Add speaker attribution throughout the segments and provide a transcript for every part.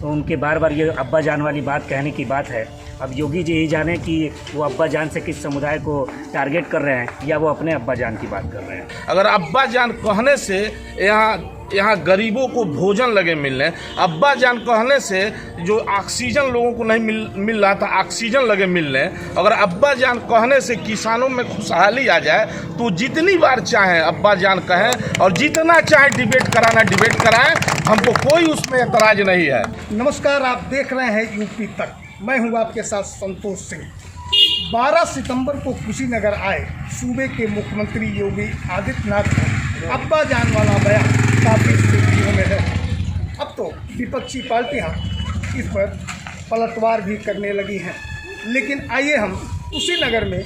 Speaker 1: उनके बार बार ये अब्बा जान वाली बात कहने की बात है। अब योगी जी ही जाने कि वो अब्बा जान से किस समुदाय को टारगेट कर रहे हैं या वो अपने अब्बा जान की बात कर रहे हैं।
Speaker 2: अगर अब्बा जान कहने से यहाँ गरीबों को भोजन लगे मिलने, अब्बा जान कहने से जो ऑक्सीजन लोगों को नहीं मिल रहा था ऑक्सीजन लगे मिलने, अगर अब्बा जान कहने से किसानों में खुशहाली आ जाए तो जितनी बार चाहें अब्बा जान कहें और जितना चाहे डिबेट कराएं, हमको कोई उसमें एतराज़ नहीं है।
Speaker 3: नमस्कार, आप देख रहे हैं यूपी तक। मैं हूं आपके साथ संतोष सिंह। 12 सितंबर को कुशीनगर आए सूबे के मुख्यमंत्री योगी आदित्यनाथ को अब्बा जान वाला बयान काफ़ी सुर्खियों में है। अब तो विपक्षी पार्टियां इस पर पलटवार भी करने लगी हैं। लेकिन आइए हम कुशीनगर में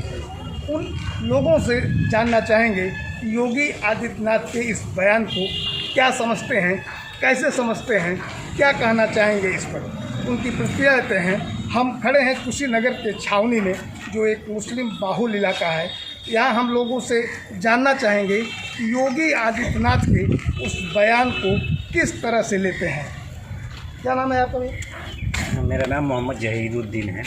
Speaker 3: उन लोगों से जानना चाहेंगे कि योगी आदित्यनाथ के इस बयान को क्या समझते हैं, कैसे समझते हैं, क्या कहना चाहेंगे इस पर, उनकी प्रतिक्रिया देते हैं। हम खड़े हैं कुशीनगर के छावनी में, जो एक मुस्लिम बाहुल इलाका है। यहाँ हम लोगों से जानना चाहेंगे कि योगी आदित्यनाथ के उस बयान को किस तरह से लेते हैं। क्या नाम है आपका?
Speaker 1: मेरा नाम मोहम्मद जहीरुद्दीन है।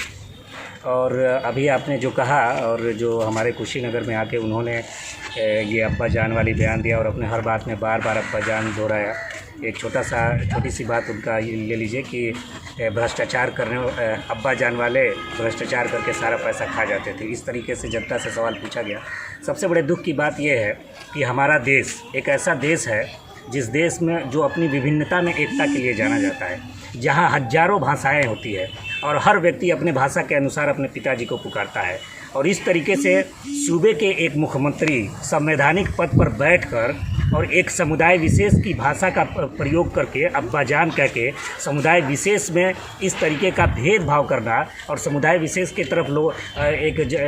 Speaker 1: और अभी आपने जो कहा और जो हमारे कुशीनगर में आके उन्होंने ये अब्बा जान वाली बयान दिया और अपने हर बात में बार बार अब्बा जान दोहराया। एक छोटी सी बात उनका ये ले लीजिए कि भ्रष्टाचार करने अब्बा जान वाले भ्रष्टाचार करके सारा पैसा खा जाते थे। इस तरीके से जनता से सवाल पूछा गया। सबसे बड़े दुख की बात यह है कि हमारा देश एक ऐसा देश है जिस देश में जो अपनी विभिन्नता में एकता के लिए जाना जाता है, जहाँ हजारों भाषाएं होती है और हर व्यक्ति अपने भाषा के अनुसार अपने पिताजी को पुकारता है। और इस तरीके से सूबे के एक मुख्यमंत्री संवैधानिक पद पर बैठकर और एक समुदाय विशेष की भाषा का प्रयोग करके अब्बा जान कह के समुदाय विशेष में इस तरीके का भेदभाव करना और समुदाय विशेष की तरफ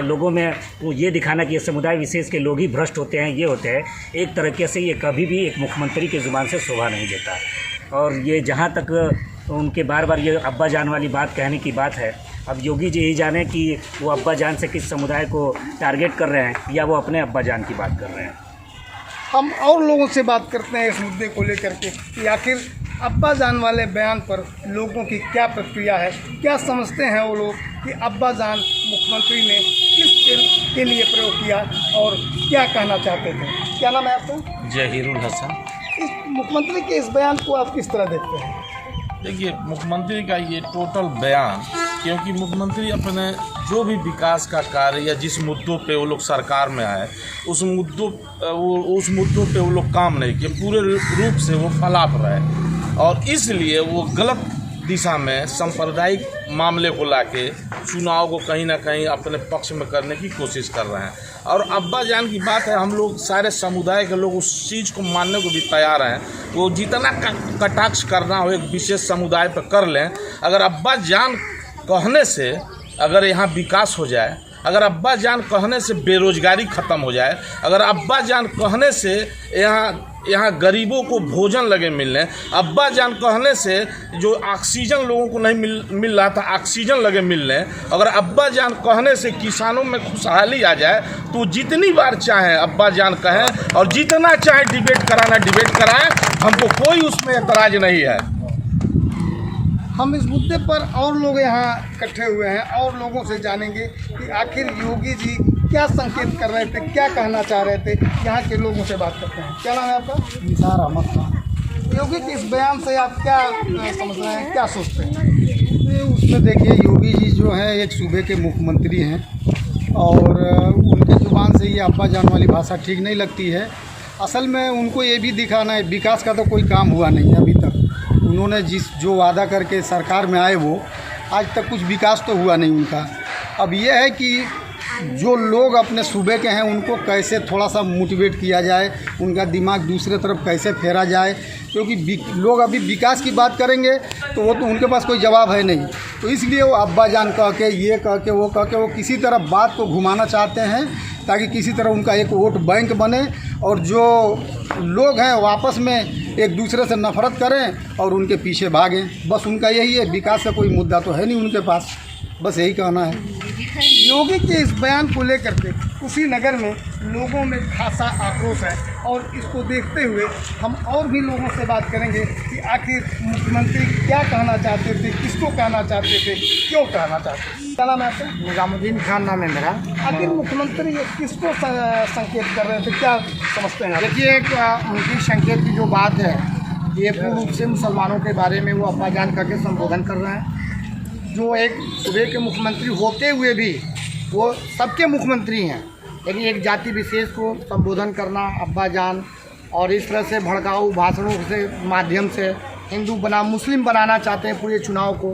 Speaker 1: लोगों में ये दिखाना कि ये समुदाय विशेष के लोग ही भ्रष्ट होते हैं, ये होते हैं, एक तरीके से ये कभी भी एक मुख्यमंत्री की ज़ुबान से शोभा नहीं देता। और ये जहाँ तक उनके बार बार ये अब्बा जान वाली बात कहने की बात है, अब योगी जी ही जाने कि वो अब्बा जान से किस समुदाय को टारगेट कर रहे हैं या वो अपने अब्बा जान की बात कर रहे हैं।
Speaker 3: हम और लोगों से बात करते हैं इस मुद्दे को लेकर के कि आखिर अब्बा जान वाले बयान पर लोगों की क्या प्रतिक्रिया है, क्या समझते हैं वो लोग कि अब्बा जान मुख्यमंत्री ने किस के लिए प्रयोग किया और क्या कहना चाहते थे। क्या नाम है आपका?
Speaker 2: जहीरुल हसन।
Speaker 3: इस मुख्यमंत्री के इस बयान को आप किस तरह देखते हैं?
Speaker 2: देखिए, मुख्यमंत्री का ये टोटल बयान, क्योंकि मुख्यमंत्री अपने जो भी विकास का कार्य या जिस मुद्दों पे वो लोग सरकार में आए उस मुद्दों पे वो लोग काम नहीं किए, पूरे रूप से वो फलाप रहे और इसलिए वो गलत दिशा में सांप्रदायिक मामले को लाके चुनाव को कहीं ना कहीं अपने पक्ष में करने की कोशिश कर रहे हैं। और अब्बा जान की बात है, हम लोग सारे समुदाय के लोग उस चीज़ को मानने को भी तैयार हैं। वो जितना कटाक्ष करना हो एक विशेष समुदाय पर कर लें। अगर अब्बा जान कहने से अगर यहाँ विकास हो जाए, अगर अब्बा जान कहने से बेरोजगारी ख़त्म हो जाए, अगर अब्बा जान कहने से यहाँ गरीबों को भोजन लगे मिलने, अब्बा जान कहने से जो ऑक्सीजन लोगों को नहीं मिल रहा था ऑक्सीजन लगे मिलने, अगर अब्बा जान कहने से किसानों में खुशहाली आ जाए तो जितनी बार चाहें अब्बा जान कहें और जितना चाहे डिबेट कराएं, हमको कोई उसमें एतराज़ नहीं है।
Speaker 3: हम इस मुद्दे पर और लोग यहाँ इकट्ठे हुए हैं और लोगों से जानेंगे कि आखिर योगी जी क्या संकेत कर रहे थे, क्या कहना चाह रहे थे। यहाँ के लोगों से बात करते हैं। क्या नाम है आपका?
Speaker 4: निसार अहमद खान।
Speaker 3: योगी के इस बयान से आप क्या समझ रहे हैं, क्या सोचते हैं?
Speaker 4: उसमें देखिए, योगी जी जो है एक सूबे के मुख्यमंत्री हैं और उनके ज़ुबान से ये अब्बा जान वाली भाषा ठीक नहीं लगती है। असल में उनको ये भी दिखाना है, विकास का तो कोई काम हुआ नहीं अभी तक। उन्होंने जो वादा करके सरकार में आए वो आज तक कुछ विकास तो हुआ नहीं उनका। अब ये है कि जो लोग अपने सूबे के हैं उनको कैसे थोड़ा सा मोटिवेट किया जाए, उनका दिमाग दूसरे तरफ कैसे फेरा जाए, क्योंकि लोग अभी विकास की बात करेंगे तो वो तो उनके पास कोई जवाब है नहीं। तो इसलिए वो अब्बा जान कह के ये कह के वो किसी तरह बात को घुमाना चाहते हैं ताकि किसी तरह उनका एक वोट बैंक बने और जो लोग हैं वो आपस में एक दूसरे से नफरत करें और उनके पीछे भागें। बस उनका यही है, विकास का कोई मुद्दा तो है नहीं उनके पास, बस यही कहना है।
Speaker 3: योगी के इस बयान को लेकर के कुशीनगर में लोगों में खासा आक्रोश है और इसको देखते हुए हम और भी लोगों से बात करेंगे कि आखिर मुख्यमंत्री क्या कहना चाहते थे, किसको कहना चाहते थे, क्यों कहना चाहते थे। क्या नाम है आपका?
Speaker 4: निजामुद्दीन खान नाम है मेरा।
Speaker 3: आखिर मुख्यमंत्री किसको संकेत कर रहे थे, क्या समझते हैं आप?
Speaker 4: देखिए, उनकी संकेत की जो बात है ये पूर्ण रूप से मुसलमानों के बारे में वो अब्बा जान करके संबोधन कर रहे हैं। जो एक सूबे के मुख्यमंत्री होते हुए भी वो सबके मुख्यमंत्री हैं, लेकिन एक जाति विशेष को संबोधन करना अब्बा जान और इस तरह से भड़काऊ भाषणों से माध्यम से हिंदू मुस्लिम बनाना चाहते हैं पूरे चुनाव को,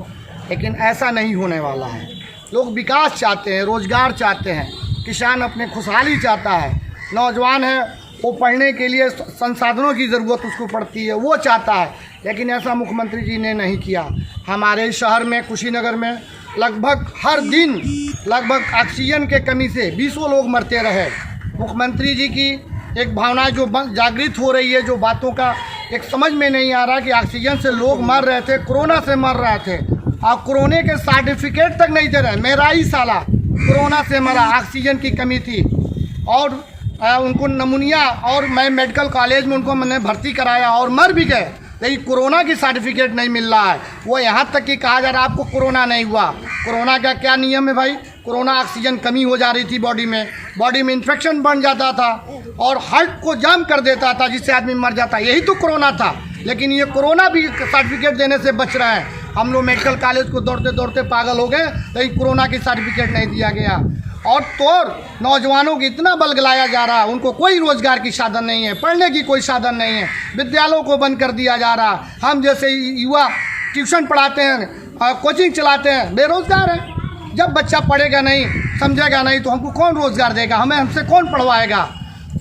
Speaker 4: लेकिन ऐसा नहीं होने वाला है। लोग विकास चाहते हैं, रोजगार चाहते हैं, किसान अपने खुशहाली चाहता है, नौजवान है वो पढ़ने के लिए संसाधनों की ज़रूरत उसको पड़ती है, वो चाहता है, लेकिन ऐसा मुख्यमंत्री जी ने नहीं किया। हमारे शहर में कुशीनगर में लगभग हर दिन लगभग ऑक्सीजन के कमी से 20 लोग मरते रहे। मुख्यमंत्री जी की एक भावना जो जागृत हो रही है, जो बातों का एक समझ में नहीं आ रहा कि ऑक्सीजन से लोग मर रहे थे, कोरोना से मर रहे थे, और कोरोना के सर्टिफिकेट तक नहीं दे रहे। मेरा ही साला कोरोना से मरा, ऑक्सीजन की कमी थी और उनको नमूनिया, और मैं मेडिकल कॉलेज में उनको मैंने भर्ती कराया और मर भी गए, लेकिन कोरोना की सर्टिफिकेट नहीं मिल रहा है। वो यहाँ तक कि कहा जा रहा है आपको कोरोना नहीं हुआ। कोरोना का क्या नियम है भाई? कोरोना ऑक्सीजन कमी हो जा रही थी बॉडी में इन्फेक्शन बन जाता था और हार्ट को जाम कर देता था, जिससे आदमी मर जाता। यही तो कोरोना था, लेकिन ये कोरोना भी सर्टिफिकेट देने से बच रहा है। हम लोग मेडिकल कॉलेज को दौड़ते दौड़ते पागल हो गए, लेकिन कोरोना की सर्टिफिकेट नहीं दिया गया। और तो नौजवानों को इतना बलगलाया जा रहा है, उनको कोई रोजगार की साधन नहीं है, पढ़ने की कोई साधन नहीं है, विद्यालयों को बंद कर दिया जा रहा है। हम जैसे युवा ट्यूशन पढ़ाते हैं, कोचिंग चलाते हैं, बेरोजगार हैं। जब बच्चा पढ़ेगा नहीं, समझेगा नहीं, तो हमको कौन रोजगार देगा? हमसे कौन पढ़वाएगा?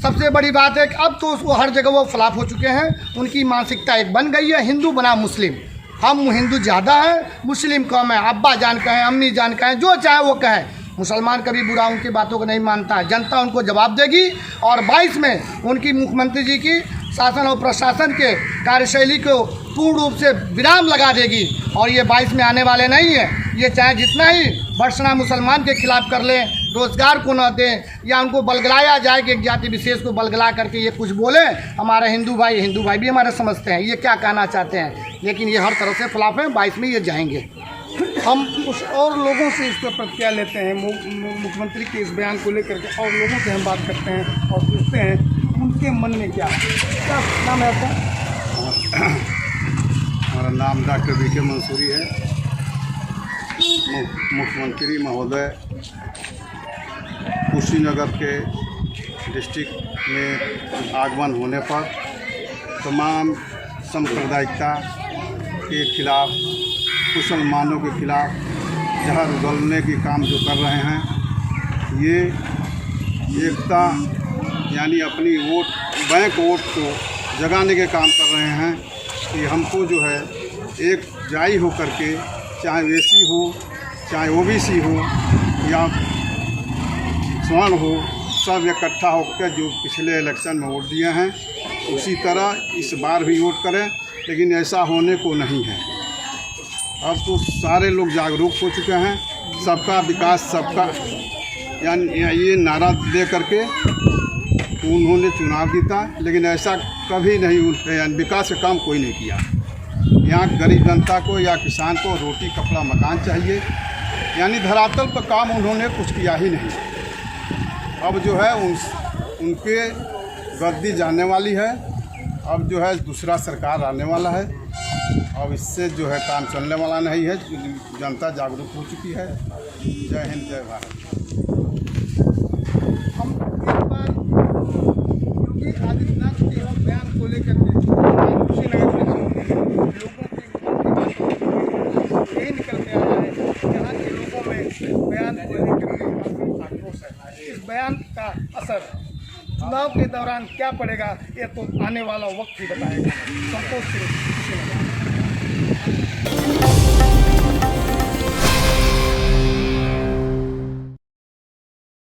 Speaker 4: सबसे बड़ी बात है कि अब तो उसको हर जगह वो फ्लॉप हो चुके हैं। उनकी मानसिकता एक बन गई है, हिंदू बना मुस्लिम। हम हिंदू ज़्यादा हैं, मुस्लिम कम है। अब्बा जान कहें, अम्मी जान कहें, जो चाहे वो कहें, मुसलमान कभी बुरा उनकी बातों को नहीं मानता है। जनता उनको जवाब देगी और 22 में उनकी मुख्यमंत्री जी की शासन और प्रशासन के कार्यशैली को पूर्ण रूप से विराम लगा देगी। और ये 22 में आने वाले नहीं है। ये चाहे जितना ही भर्त्सना मुसलमान के खिलाफ कर लें, रोजगार को न दें, या उनको बलगलाया जाए कि एक जाति विशेष को बलगला करके ये कुछ बोले, हमारे हिंदू भाई भी हमारे समझते हैं ये क्या कहना चाहते हैं, लेकिन ये हर तरह से फ्लॉप है। 22 में ये जाएंगे।
Speaker 3: हम कुछ और लोगों से इस पर प्रतिक्रिया लेते हैं, मुख्यमंत्री के इस बयान को लेकर के, और लोगों से हम बात करते हैं और पूछते हैं उनके मन में क्या नाम है आपका?
Speaker 5: हमारा नाम डॉक्टर वीके मंसूरी है। मुख्यमंत्री महोदय कुशीनगर के डिस्ट्रिक्ट में आगमन होने पर तमाम सांप्रदायिकता के खिलाफ, मुसलमानों के खिलाफ जहर उगलने की काम जो कर रहे हैं, ये एकता यानी अपनी बैंक वोट को जगाने के काम कर रहे हैं कि हमको जो है एक जाई हो करके, चाहे एसी हो, चाहे ओबीसी हो या स्वर्ण हो, सब इकट्ठा होकर जो पिछले इलेक्शन में वोट दिए हैं उसी तरह इस बार भी वोट करें, लेकिन ऐसा होने को नहीं है। अब तो सारे लोग जागरूक हो चुके हैं, सबका विकास सबका यानी ये नारा दे करके उन्होंने चुनाव जीता, लेकिन ऐसा कभी नहीं यानी विकास का काम कोई नहीं किया। यहाँ गरीब जनता को या किसान को रोटी कपड़ा मकान चाहिए, यानी धरातल पर काम उन्होंने कुछ किया ही नहीं। अब जो है उनके गद्दी जाने वाली है, अब जो है दूसरा सरकार आने वाला है। अब इससे जो है काम चलने वाला नहीं है, जनता जागरूक हो चुकी है। जय हिंद, जय भारत।
Speaker 3: हम एक बार योगी आदित्यनाथ के बयान को लेकर के कुशीनगर में लोगों की यही निकल के आया है कि यहाँ के लोगों में बयान को लेकर के आक्रोश है। इस बयान का असर चुनाव के दौरान क्या पड़ेगा, ये तो आने वाला वक्त ही बताएगा। संतोष सिंह, कुशीनगर।